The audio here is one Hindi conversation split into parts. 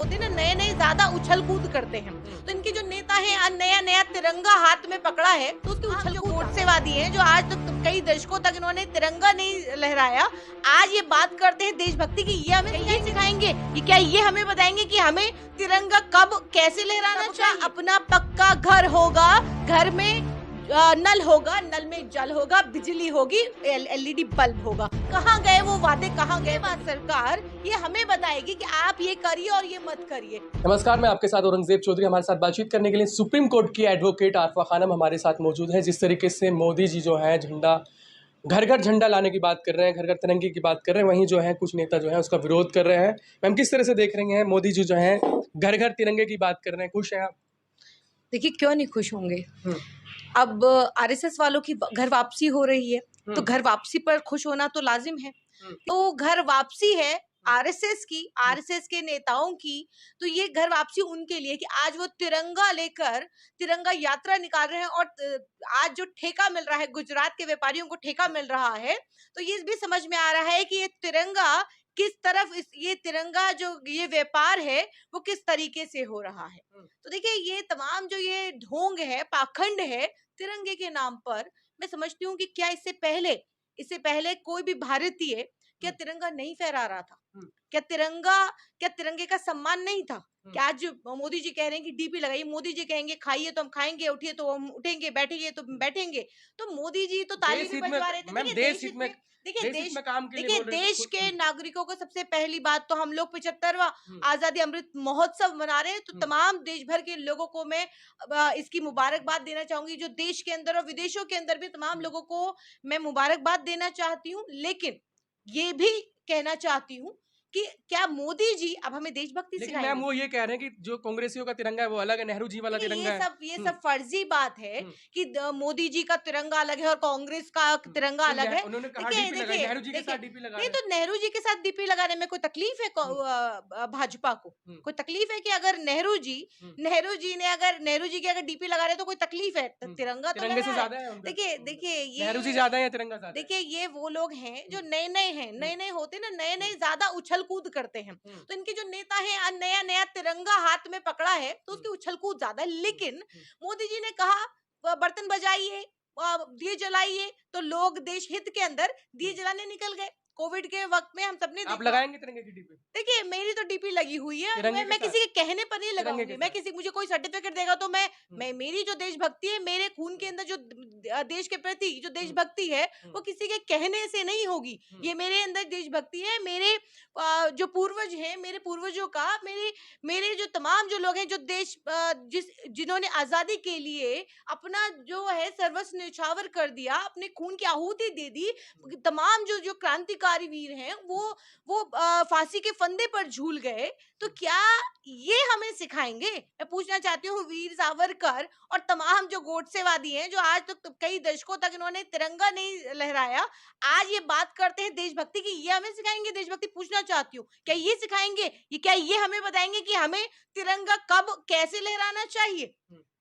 होते ना नए नए ज्यादा उछल कूद करते हैं। तो इनके जो नेता हैं आज नया नया तिरंगा हाथ में पकड़ा है तो उसकी उछल जो गोडसेवादी हैं जो आज तक कई दशकों तक इन्होंने तिरंगा नहीं लहराया, आज ये बात करते हैं देशभक्ति की। ये हमें यही सिखाएंगे कि क्या ये हमें बताएंगे कि हमें तिरंगा कब कैसे लहराना चाहिए। अपना पक्का घर होगा, घर में नल होगा, नल में जल होगा, बिजली होगी, एलईडी बल्ब होगा। कहाँ गए वो वादे, कहाँ गए बात सरकार? ये हमें बताएगी कि आप ये करिए और ये मत करिए। नमस्कार, मैं आपके साथ औरंगजेब चौधरी। हमारे साथ बातचीत करने के लिए सुप्रीम कोर्ट की एडवोकेट आरफा खानम हमारे साथ मौजूद है। जिस तरीके से मोदी जी जो है झंडा घर घर झंडा लाने की बात कर रहे हैं, घर घर तिरंगे की बात कर रहे हैं, वहीं जो है कुछ नेता जो है उसका विरोध कर रहे हैं। मैम, किस तरह से देख रहे हैं? मोदी जी जो है घर घर तिरंगे की बात कर रहे हैं, खुश हैं आप? देखिए, क्यों नहीं खुश होंगे। अब आरएसएस वालों की घर वापसी हो रही है तो घर वापसी पर खुश होना तो लाजिम है। तो घर वापसी है आरएसएस की, आरएसएस के नेताओं की। तो ये घर वापसी उनके लिए कि आज वो तिरंगा लेकर तिरंगा यात्रा निकाल रहे हैं। और आज जो ठेका मिल रहा है, गुजरात के व्यापारियों को ठेका मिल रहा है, तो ये भी समझ में आ रहा है कि ये तिरंगा किस तरफ, ये तिरंगा जो ये व्यापार है वो किस तरीके से हो रहा है। तो देखिए, ये तमाम जो ये ढोंग है, पाखंड है तिरंगे के नाम पर, मैं समझती हूँ कि क्या इससे पहले कोई भी भारतीय क्या तिरंगा नहीं फहरा रहा था? क्या तिरंगे का सम्मान नहीं था? क्या आज मोदी जी कह रहे हैं कि डीपी लगाइए, मोदी जी कहेंगे खाइए तो हम खाएंगे, उठिए तो हम उठेंगे, बैठिए तो बैठेंगे। तो मोदी जी तो ताली भी बजवा रहे थे। देखिए, देश के नागरिकों को सबसे पहली बात तो हम लोग 75वां आजादी अमृत महोत्सव मना रहे हैं। तो तमाम देश भर के लोगों को मैं इसकी मुबारकबाद देना चाहूंगी। जो देश के अंदर और विदेशों के अंदर भी तमाम लोगों को मैं मुबारकबाद देना चाहती हूँ। लेकिन ये भी कहना चाहती हूँ कि क्या मोदी जी अब हमें देशभक्ति सिखाएंगे? मैम, वो ये कह रहे हैं कि जो कांग्रेसियों का तिरंगा है वो अलग है, नेहरू जी वाला तिरंगा है। ये सब फर्जी बात है कि मोदी जी का तिरंगा अलग है और कांग्रेस का तिरंगा अलग है। उन्होंने कहा देखिए डीपी लगाई, नेहरू जी के साथ डीपी लगा नहीं, रहे तो नेहरू जी के साथ डीपी लगाने में कोई तकलीफ है भाजपा को? कोई तकलीफ है कि अगर नेहरू जी की अगर डीपी लगा रहे तो कोई तकलीफ है? तिरंगा तो तिरंगे से लगा ज्यादा है। है उनका। देखिए ये नेहरू जी ज्यादा है या तिरंगा ज्यादा है? देखिए, ये वो लोग हैं जो नए नए होते ना, नए नए ज्यादा उछल कूद करते हैं। तो इनके जो नेता हैं आज नया नया तिरंगा हाथ में पकड़ा है तो उसकी उछल कूद ज्यादा है। लेकिन मोदी जी ने कहा बर्तन बजाइए, दिए जलाइए, तो लोग देश हित के अंदर दिए जलाने निकल गए। कोविड के वक्त में हम सबने आप देखा। लगाएंगे तिरंगे की डीपी? देखिए, मेरी तो डीपी लगी हुई है। तिरंगे मैं के किसी के कहने पर नहीं तिरंगे लगाऊंगी। के मैं किसी मुझे कोई सर्टिफिकेट देगा तो मैं मेरी जो देशभक्ति है, मेरे खून के अंदर जो देश के प्रति जो देशभक्ति है वो किसी के कहने से नहीं होगी। ये मेरे अंदर देशभक्ति है। मेरे जो पूर्वज हैं, मेरे पूर्वजों का, मेरे मेरे जो तमाम जो लोग हैं जो देश जिन्होंने आजादी के लिए अपना जो है सर्वस्व न्यौछावर कर दिया, अपने खून की आहुति दे दी। तमाम जो जो क्रांतिकारी वीर हैं वो फांसी के फंदे पर झूल गए। तो क्या ये हमें सिखाएंगे? मैं पूछना चाहती हूँ वीर सावरकर और तमाम जो गोडसेवादी हैं जो आज तक तो कई दशकों तक इन्होंने तिरंगा नहीं लहराया, आज ये बात करते हैं देशभक्ति की। ये हमें सिखाएंगे देशभक्ति? पूछना चाहती हूँ, क्या ये सिखाएंगे? क्या ये हमें बताएंगे कि हमें तिरंगा कब कैसे लहराना चाहिए?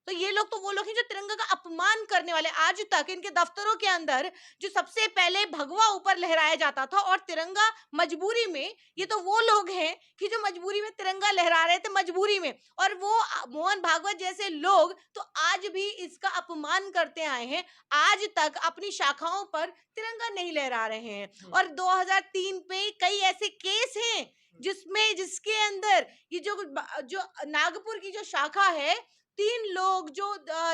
तो ये लोग तो वो लोग हैं जो तिरंगा का अपमान करने वाले। आज तक इनके दफ्तरों के अंदर जो सबसे पहले भगवा ऊपर लहराया जाता था और तिरंगा मजबूरी में, ये तो वो लोग हैं कि जो मजबूरी में तिरंगा लहरा रहे थे, मजबूरी में। और वो मोहन भागवत जैसे लोग तो आज भी इसका अपमान करते आए हैं, आज तक अपनी शाखाओं पर तिरंगा नहीं लहरा रहे हैं। और 2003 पे कई ऐसे केस हैं जिसके अंदर ये जो नागपुर की जो शाखा है, 3 लोग जो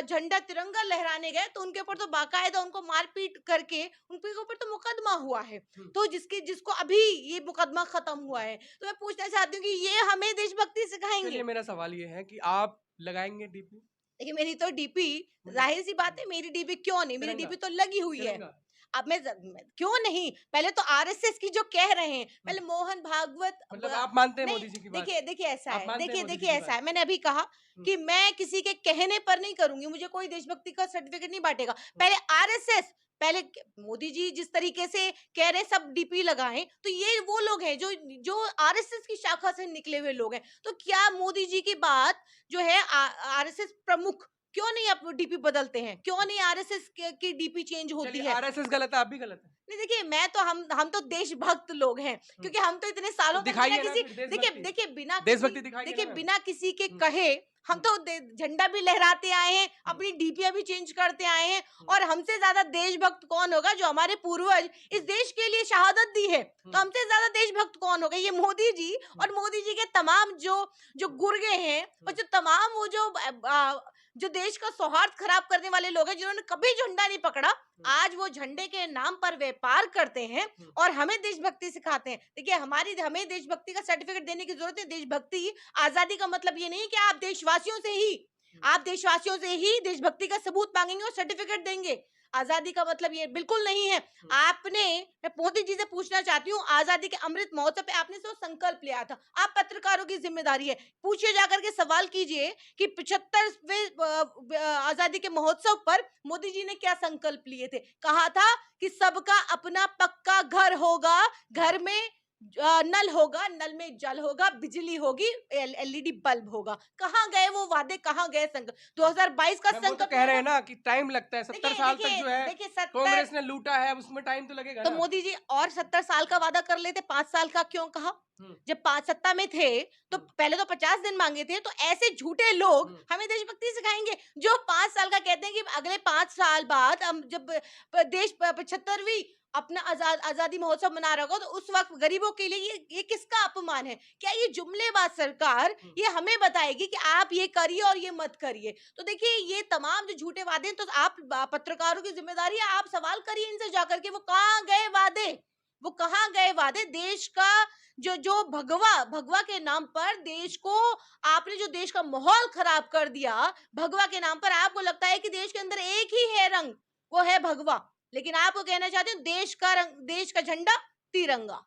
झंडा तिरंगा लहराने गए तो उनके ऊपर तो बाकायदा उनको मारपीट करके उनके ऊपर तो मुकदमा हुआ है। तो जिसको अभी ये मुकदमा खत्म हुआ है। तो मैं पूछना चाहती हूँ कि ये हमें देशभक्ति सिखाएंगे? चलिए, मेरा सवाल ये है कि आप लगाएंगे डीपी? देखिए, मेरी तो डीपी, जाहिर सी बात है, मेरी डीपी क्यों नहीं, मेरी डीपी तो लगी हुई है। अब मैं क्यों नहीं, पहले तो आरएसएस की जो कह रहे हैं, पहले मोहन भागवत, मतलब आप मानते हैं मोदी जी की बात? देखिए ऐसा आप है, मानते हैं मोदी जी देखिए की ऐसा बात? है, मैंने अभी कहा कि मैं किसी के कहने पर नहीं करूंगी, मुझे कोई देशभक्ति का सर्टिफिकेट नहीं बांटेगा। पहले आरएसएस, पहले मोदी जी जिस तरीके से कह रहे हैं सब डीपी लगाएं, तो ये वो लोग हैं जो आरएसएस की शाखा से निकले हुए लोग हैं। तो क्या मोदी जी की बात जो है आरएसएस प्रमुख क्यों नहीं आप डीपी बदलते हैं? क्यों नहीं आरएसएस की डीपी चेंज होती चलिए है? आरएसएस गलत है, आप भी गलत है। नहीं देखिए, मैं तो हम तो देशभक्त लोग हैं, हुँ, क्योंकि हम तो इतने तो सालों तक बिना दिखाइए ना किसी फिर देखिए देशभक्ति। देखिए बिना किसी देशभक्ति दिखाइए ना देखिए मैम। बिना किसी के हुँ, कहे हम हुँ, तो झंडा भी लहराते आए हैं, हुँ, अपनी डीपियां भी चेंज करते आए हैं। हुँ, और हमसे ज्यादा देशभक्त कौन होगा? जो हमारे पूर्वज इस हुँ, देश के लिए शहादत दी है, तो हुँ, हमसे ज्यादा देशभक्त कौन होगा? ये मोदी जी। हुँ, और मोदी जी के तमाम जो जो हुँ, गुर्गे हैं, और हुँ, जो तमाम वो जो देश का सौहार्द खराब करने वाले लोग हैं, जिन्होंने कभी झंडा नहीं पकड़ा, हुँ, आज वो झंडे के नाम पर व्यापार करते हैं हुँ, और हमें देशभक्ति सिखाते हैं। देखिए, हमें देशभक्ति का सर्टिफिकेट देने की जरूरत है। देशभक्ति, आजादी का मतलब ये नहीं कि हुँ, आप देशवासियों से ही देशभक्ति का सबूत मांगेंगे और सर्टिफिकेट देंगे। आजादी का मतलब ये बिल्कुल नहीं है। हुँ। मैं मोदी जी से पूछना चाहती हूँ, आजादी के अमृत महोत्सव पे आपने जो संकल्प लिया था, आप पत्रकारों की जिम्मेदारी है, पूछिए, जाकर के सवाल कीजिए कि 75वें आजादी के महोत्सव पर मोदी जी ने क्या संकल्प लिए थे? कहा था कि सबका अपना पक्का घर होगा, घर में नल होगा, नल में जल होगा, बिजली होगी, एलईडी बल्ब होगा। कहाँ गए वो वादे? कहाँ गए 2022 का मैम वो तो संकल्प कह रहे होगा? हैं ना कि टाइम लगता है, 70 देखिए साल तक देखिए जो है देखिए 70। कांग्रेस ने लूटा है, अब उसमें टाइम तो लगेगा तो ना। मोदी जी और 70 साल का वादा कर लेते, 5 साल का क्यों कहा? हुँ, जब 5 सत्ता में थे, तो हुँ, पहले तो 50 दिन मांगे थे। तो ऐसे झूठे लोग हुँ, हमें देशभक्ति सिखाएंगे, जो 5 साल का कहते हैं कि अगले 5 साल बाद हम जब देश 75वीं अपना आजादी महोत्सव मना रहा होगा, तो उस वक्त गरीबों के लिए ये किसका अपमान है? क्या ये जुमलेबाज सरकार हुँ। ये हमें बताएगी कि आप ये करिए और ये मत करिए? तो देखिए, ये तमाम जो झूठे वादे हैं, तो आप पत्रकारों की जिम्मेदारी है, आप सवाल करिए इनसे जाकर के, वो कहाँ गए वादे? वो कहाँ गए वादे? देश का जो जो भगवा भगवा के नाम पर देश को, आपने जो देश का माहौल खराब कर दिया, भगवा के नाम पर। आपको लगता है कि देश के अंदर एक ही है रंग, वो है भगवा, लेकिन आप वो कहना चाहते हो देश का रंग, देश का झंडा तिरंगा।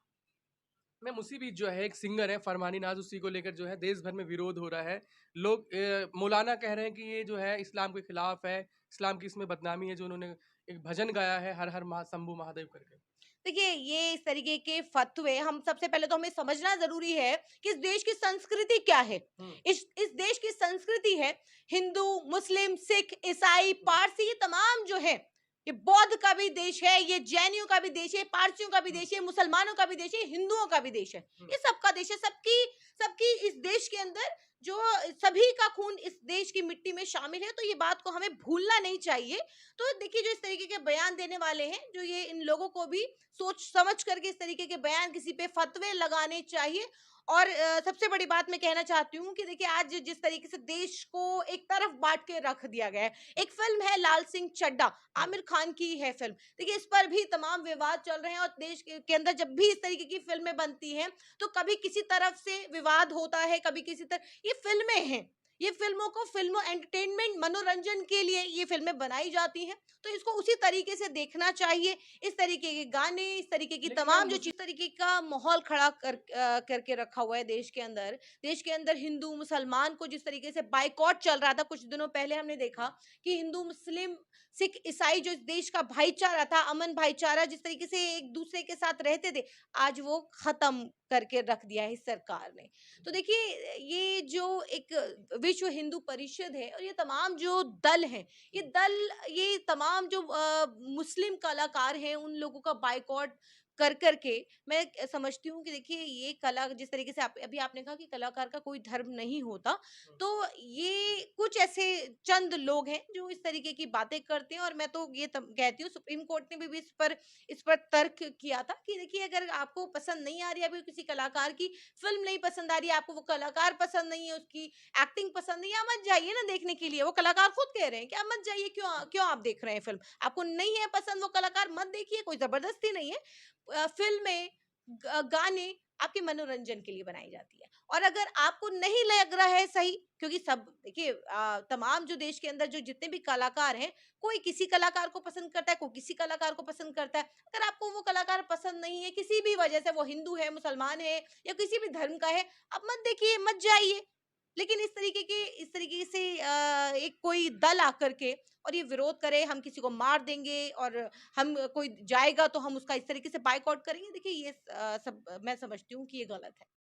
मैम उसी बीच जो है एक सिंगर है फरमानी नाज, उसी को लेकर जो है देश भर में विरोध हो रहा है। लोग मौलाना कह रहे हैं कि ये जो है इस्लाम के खिलाफ है, इस्लाम की इसमें बदनामी है, जो उन्होंने एक भजन गाया है हर हर शंभू महादेव करके। देखिए, ये इस तरीके के फतवे, हम सबसे पहले तो हमें समझना जरूरी है कि इस देश की संस्कृति क्या है। हुँ, इस देश की संस्कृति है हिंदू, मुस्लिम, सिख, ईसाई, हुँ, पारसी, ये तमाम जो है, ये बौद्ध का भी देश है, ये जैनियों का भी देश है, पारसियों का भी हुँ, देश है, मुसलमानों का भी देश है, हिंदुओं का भी देश है। हुँ। ये सबका देश है। सबकी सबकी इस देश के अंदर जो सभी का खून इस देश की मिट्टी में शामिल है, तो ये बात को हमें भूलना नहीं चाहिए। तो देखिए, जो इस तरीके के बयान देने वाले हैं, जो ये, इन लोगों को भी सोच समझ करके इस तरीके के बयान, किसी पे फतवे लगाने चाहिए। और सबसे बड़ी बात मैं कहना चाहती हूँ कि देखिए, आज जिस तरीके से देश को एक तरफ बांट के रख दिया गया है, एक फिल्म है लाल सिंह चड्ढा, हुँ। आमिर खान की है फिल्म। देखिए, इस पर भी तमाम विवाद चल रहे हैं, और देश के अंदर जब भी इस तरीके की फिल्में बनती हैं, तो कभी किसी तरफ से विवाद होता है, कभी किसी तरह। ये फिल्में हैं, ये फिल्मों एंटरटेनमेंट, मनोरंजन के लिए ये फिल्में बनाई जाती हैं, तो इसको उसी तरीके से देखना चाहिए। इस तरीके के गाने, इस तरीके की लेकिन मैम तमाम जो मुझे चीज, तरीके का माहौल खड़ा करके रखा हुआ है देश के अंदर। देश के अंदर हिंदू मुसलमान को जिस तरीके से बाइकॉट चल रहा था, कुछ दिनों पहले हमने देखा कि हिंदू मुस्लिम सिख ईसाई, जो इस देश का भाईचारा था, अमन भाईचारा, जिस तरीके से एक दूसरे के साथ रहते थे, आज वो खत्म करके रख दिया है इस सरकार ने। तो देखिए, ये जो एक विश्व हिंदू परिषद है, और ये तमाम जो दल हैं, ये तमाम जो मुस्लिम कलाकार हैं, उन लोगों का बायकॉट कर करके, मैं समझती हूँ कि देखिए, ये कला, जिस तरीके से अभी आपने कहा कि कलाकार का कोई धर्म नहीं होता, तो ये कुछ ऐसे चंद लोग हैं जो इस तरीके की बातें करते हैं। और मैं तो ये कहती हूँ, सुप्रीम कोर्ट ने भी इस पर तर्क किया था कि देखिए, अगर आपको पसंद नहीं आ रही है, अभी किसी कलाकार की फिल्म नहीं पसंद आ रही है, आपको वो कलाकार पसंद नहीं है, उसकी एक्टिंग पसंद नहीं है, आप मत जाइए ना देखने के लिए। वो कलाकार खुद कह रहे हैं कि आप मत जाइए, क्यों क्यों आप देख रहे हैं फिल्म? आपको नहीं है पसंद वो कलाकार, मत देखिए, कोई जबरदस्ती नहीं है। फिल्में, गाने आपके मनोरंजन के लिए बनाई जाती है। और अगर आपको नहीं लग रहा है सही, क्योंकि सब देखिए, तमाम जो देश के अंदर जो जितने भी कलाकार हैं, कोई किसी कलाकार को पसंद करता है, कोई किसी कलाकार को पसंद करता है। अगर आपको वो कलाकार पसंद नहीं है, किसी भी वजह से, वो हिंदू है, मुसलमान है, या किसी भी धर्म का है, आप मत देखिए, मत जाइए। लेकिन इस तरीके से एक कोई दल आकर के और ये विरोध करे, हम किसी को मार देंगे, और हम, कोई जाएगा तो हम उसका इस तरीके से बायकॉट करेंगे, देखिए, ये सब मैं समझती हूँ कि ये गलत है।